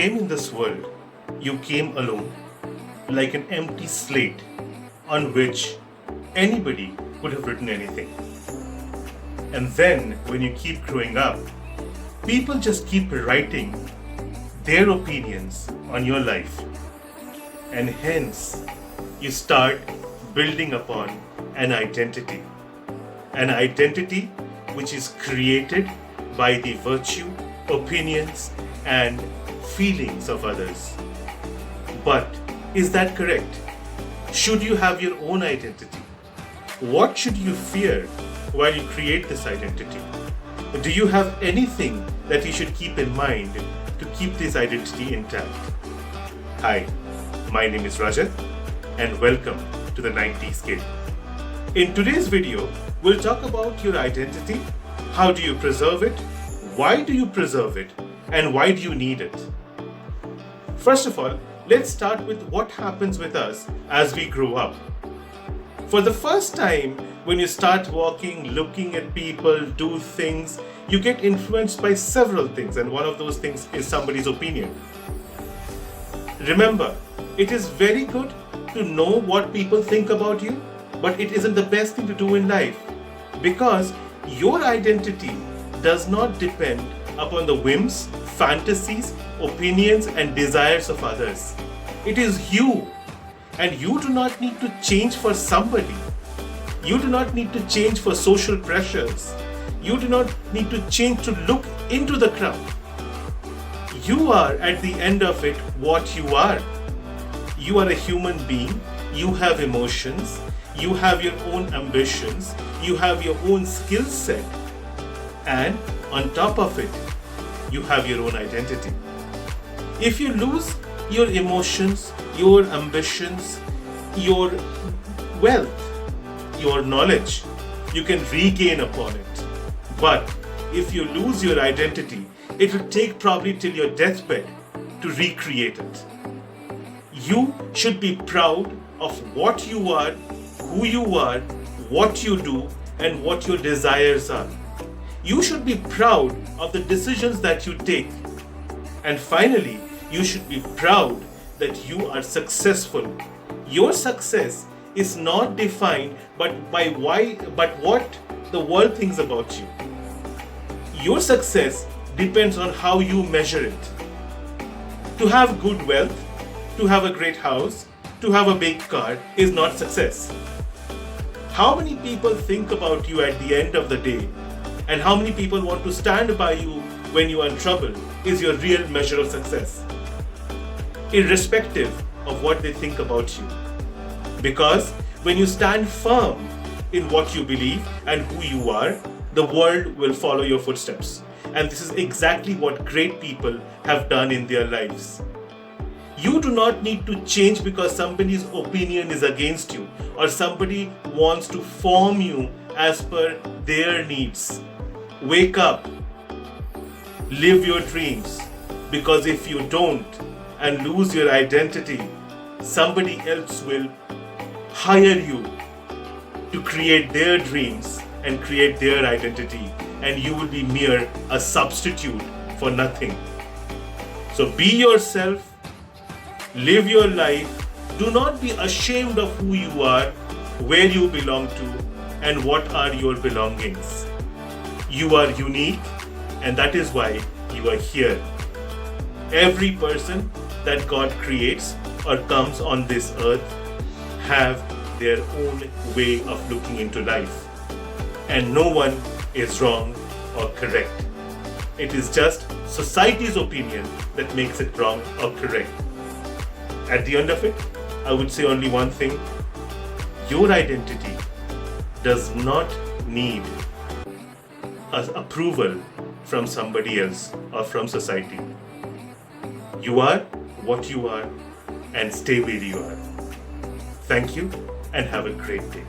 came in this world, you came alone, like an empty slate on which anybody could have written anything. And then, when you keep growing up, people just keep writing their opinions on your life. And hence, you start building upon an identity. An identity which is created by the virtue, opinions, and feelings of others. But is that correct? Should you have your own identity? What should you fear while you create this identity? Do you have anything that you should keep in mind to keep this identity intact? Hi, my name is Rajat and welcome to the 90s Kid. In today's video, we'll talk about your identity, how do you preserve it, why do you preserve it, and why do you need it? First of all, let's start with what happens with us as we grow up. For the first time, when you start walking, looking at people, do things, you get influenced by several things, and one of those things is somebody's opinion. Remember, it is very good to know what people think about you, but it isn't the best thing to do in life, because your identity does not depend upon the whims, fantasies, opinions, and desires of others. It is you, and you do not need to change for somebody. You do not need to change for social pressures. You do not need to change to look into the crowd. You are, at the end of it, what you are. You are a human being. You have emotions. You have your own ambitions. You have your own skill set. And on top of it, you have your own identity. If you lose your emotions, your ambitions, your wealth, your knowledge, you can regain upon it. But if you lose your identity, it will take probably till your deathbed to recreate it. You should be proud of what you are, who you are, what you do, and what your desires are. You should be proud of the decisions that you take. And finally, you should be proud that you are successful. Your success is not defined but what the world thinks about you. Your success depends on how you measure it. To have good wealth, to have a great house, to have a big car is not success. How many people think about you at the end of the day, and how many people want to stand by you when you are in trouble is your real measure of success, irrespective of what they think about you. Because when you stand firm in what you believe and who you are, the world will follow your footsteps. And this is exactly what great people have done in their lives. You do not need to change because somebody's opinion is against you or somebody wants to form you as per their needs. Wake up. Live your dreams. Because if you don't and lose your identity, somebody else will hire you to create their dreams and create their identity, and you will be mere a substitute for nothing. So be yourself, live your life, do not be ashamed of who you are, where you belong to, and what are your belongings. You are unique, and that is why you are here. Every person that God creates or comes on this earth have their own way of looking into life. And no one is wrong or correct. It is just society's opinion that makes it wrong or correct. At the end of it, I would say only one thing. Your identity does not need approval from somebody else or from society. You are what you are and stay where you are. Thank you and have a great day.